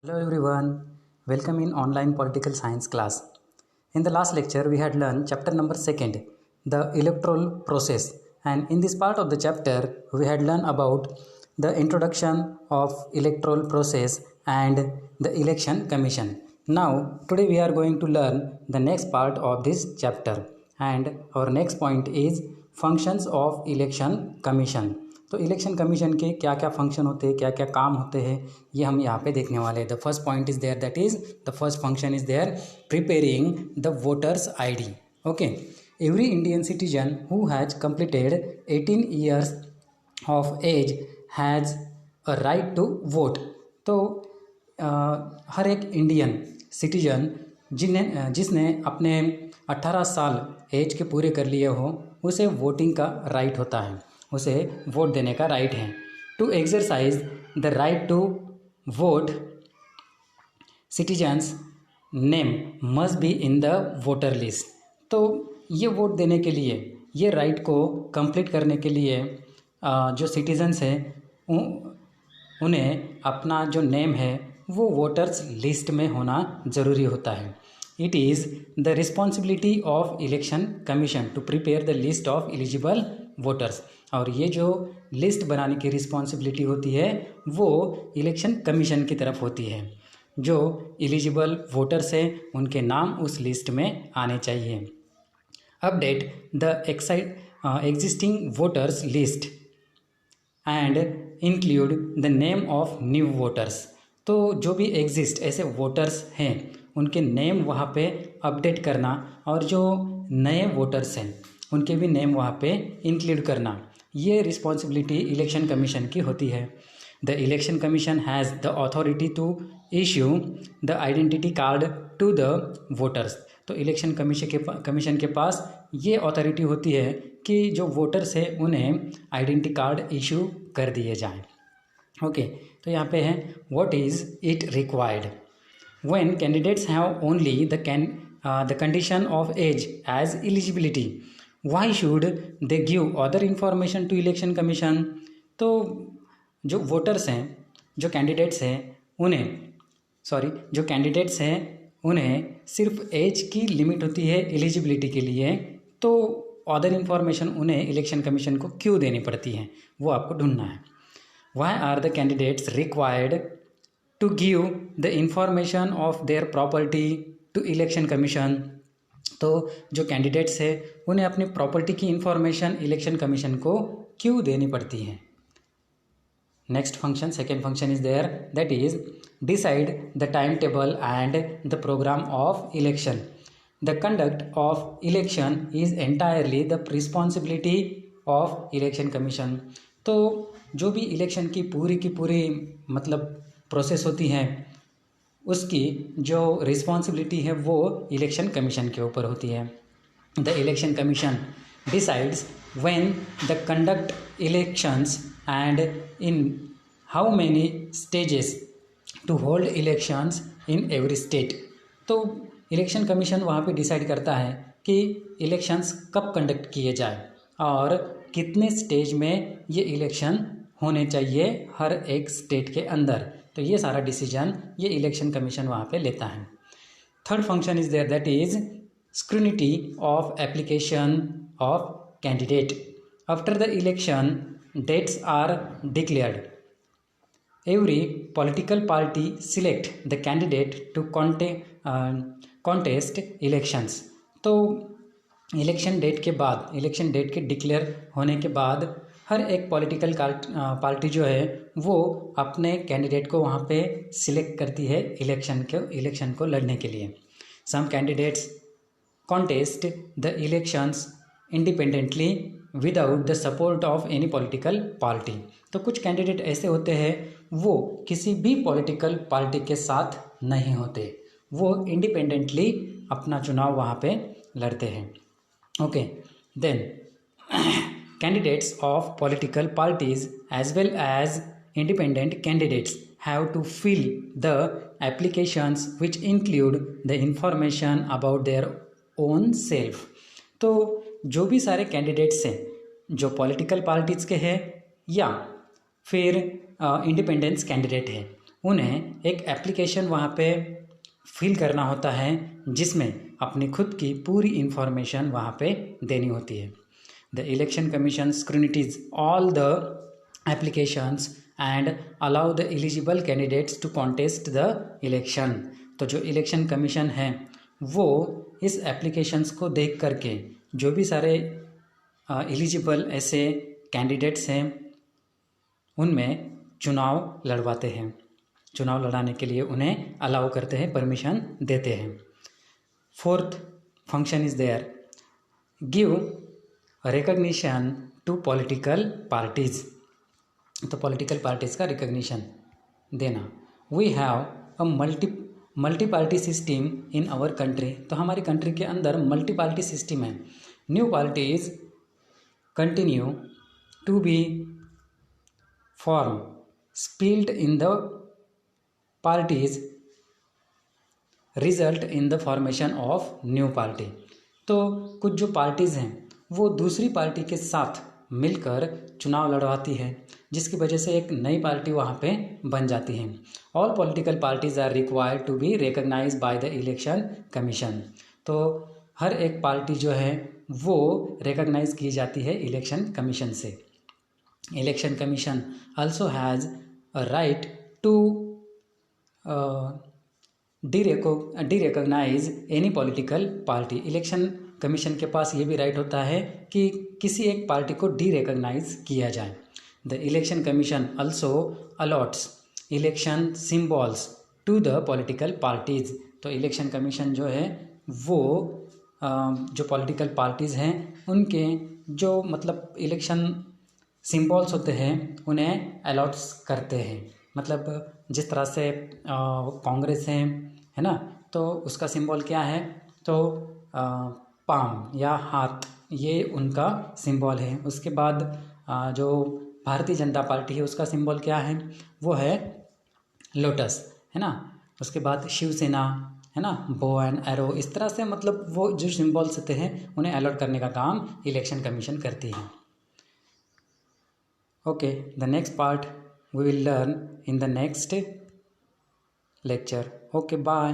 Hello everyone, welcome in online political science class. In the last lecture we had learned chapter number 2nd, the electoral process, and in this part of the chapter we had learned about the introduction of electoral process and the election commission. Now today we are going to learn the next part of this chapter, and our next point is functions of election commission. तो election commission के क्या क्या function होते हैं, क्या क्या काम होते हैं, ये हम यहाँ पे देखने वाले हैं. The first point is there, that is the first function is there preparing the voters ID. Okay, every Indian citizen who has completed 18 years of age has a right to vote. तो हर एक Indian citizen जिसने अपने 18 साल as के पूरे कर लिए हो, उसे वोटिंग का राइट होता है, उसे वोट देने का राइट है. To exercise the right to vote, citizens name must be in the voter list. तो ये वोट देने के लिए, ये राइट को कंप्लीट करने के लिए जो सिटीजन्स हैं उन्हें अपना जो नेम है वो वोटर्स लिस्ट में होना ज़रूरी होता है. It is the responsibility of election commission to prepare the list of eligible voters. और ये जो लिस्ट बनाने की रिस्पॉन्सिबिलिटी होती है वो इलेक्शन कमीशन की तरफ होती है. जो एलिजिबल वोटर्स हैं उनके नाम उस लिस्ट में आने चाहिए. Update the existing voters list and include the name of new voters. तो जो भी एग्जिस्ट ऐसे वोटर्स हैं उनके नेम वहाँ पे अपडेट करना, और जो नए वोटर्स हैं उनके भी नेम वहाँ पे इंक्लूड करना, ये रिस्पॉन्सिबिलिटी इलेक्शन कमीशन की होती है. The election commission has the authority to issue the identity card to the voters. तो इलेक्शन कमीशन के पास ये अथॉरिटी होती है कि जो वोटर्स हैं उन्हें आइडेंटिटी कार्ड इशू कर दिए जाएं. ओके, तो यहाँ पे है what is it required when candidates have only the condition of age age eligibility. Why should they give other information to election commission. तो जो वोटर्स हैं, जो कैंडिडेट्स हैं उन्हें सिर्फ एज की लिमिट होती है एलिजिबिलिटी के लिए, तो अदर इन्फॉर्मेशन उन्हें इलेक्शन कमीशन को क्यों देनी पड़ती है वो आपको ढूंढना है. Why are the candidates required to give the information of their property to election commission. तो जो कैंडिडेट्स है उन्हें अपनी प्रॉपर्टी की इंफॉर्मेशन इलेक्शन कमीशन को क्यों देनी पड़ती है. Next function, second function is there, that is decide the time table and the programme of election. The conduct of election is entirely the responsibility of election commission. तो जो भी election की पूरी मतलब प्रोसेस होती है उसकी जो रिस्पॉन्सिबिलिटी है वो इलेक्शन कमीशन के ऊपर होती है. The election commission decides when the conduct elections and in how many stages to hold elections in every state. तो इलेक्शन कमीशन वहाँ पे डिसाइड करता है कि इलेक्शंस कब कंडक्ट किए जाए और कितने स्टेज में ये इलेक्शन होने चाहिए हर एक स्टेट के अंदर. तो ये सारा डिसीजन ये इलेक्शन कमीशन वहाँ पे लेता है. Third function is there, that is scrutiny of application of candidate. After the election dates are declared, every political party select the candidate to contest elections. तो इलेक्शन डेट के declare होने के बाद हर एक पॉलिटिकल पार्टी जो है वो अपने कैंडिडेट को वहाँ पे सिलेक्ट करती है इलेक्शन को लड़ने के लिए. Some candidates contest the elections independently without the support of any political party. तो कुछ कैंडिडेट ऐसे होते हैं वो किसी भी पॉलिटिकल पार्टी के साथ नहीं होते, वो इंडिपेंडेंटली अपना चुनाव वहाँ पे लड़ते हैं. Okay, then candidates of political parties as well as independent candidates have to fill the applications which include the information about their own self. तो जो भी सारे कैंडिडेट्स हैं जो पॉलिटिकल पार्टीज़ के हैं या फिर इंडिपेंडेंस कैंडिडेट है, उन्हें एक एप्लीकेशन वहाँ पे फिल करना होता है जिसमें अपनी खुद की पूरी इंफॉर्मेशन वहाँ पे देनी होती है। The election commission scrutinizes all the applications and allow the eligible candidates to contest the election. तो जो इलेक्शन कमीशन है वो इस एप्लीकेशंस को देख करके जो भी सारे एलिजिबल ऐसे कैंडिडेट्स हैं उनमें चुनाव लड़वाते हैं, चुनाव लड़ाने के लिए उन्हें अलाउ करते हैं, परमिशन देते हैं। Fourth function is there, give recognition to political parties. तो पॉलिटिकल पार्टीज का रिकग्निशन देना। We have a multi party system in our country. तो हमारी कंट्री के अंदर मल्टी पार्टी सिस्टम है। New parties continue to be form, spilled in the parties result in the formation of new party. तो कुछ जो parties हैं वो दूसरी पार्टी के साथ मिलकर चुनाव लड़वाती है, जिसकी वजह से एक नई पार्टी वहाँ पे बन जाती है। All political parties are required to be recognize by the election commission. तो हर एक पार्टी जो है वो रिकग्नाइज की जाती है इलेक्शन कमीशन से। Election commission also has a right to derecognize any political party। Election commission के पास ये भी राइट होता है कि किसी एक पार्टी को डीरेकग्नाइज किया जाए। The election commission also allots election symbols to the political parties. तो इलेक्शन कमीशन जो है वो जो पॉलिटिकल पार्टीज़ हैं उनके जो मतलब इलेक्शन सिम्बॉल्स होते हैं उन्हें अलॉट्स करते हैं। मतलब जिस तरह से कांग्रेस है ना, तो उसका सिंबल क्या है, तो पाम या हाथ, ये उनका सिंबल है। उसके बाद जो भारतीय जनता पार्टी है उसका सिंबल क्या है, वो है लोटस, है ना। उसके बाद शिवसेना है ना, बो एंड एरो। इस तरह से मतलब वो जो सिंबल्स होते हैं उन्हें अलॉट करने का काम इलेक्शन कमीशन करती है। Okay, the next part we will learn in the next lecture. Okay, bye.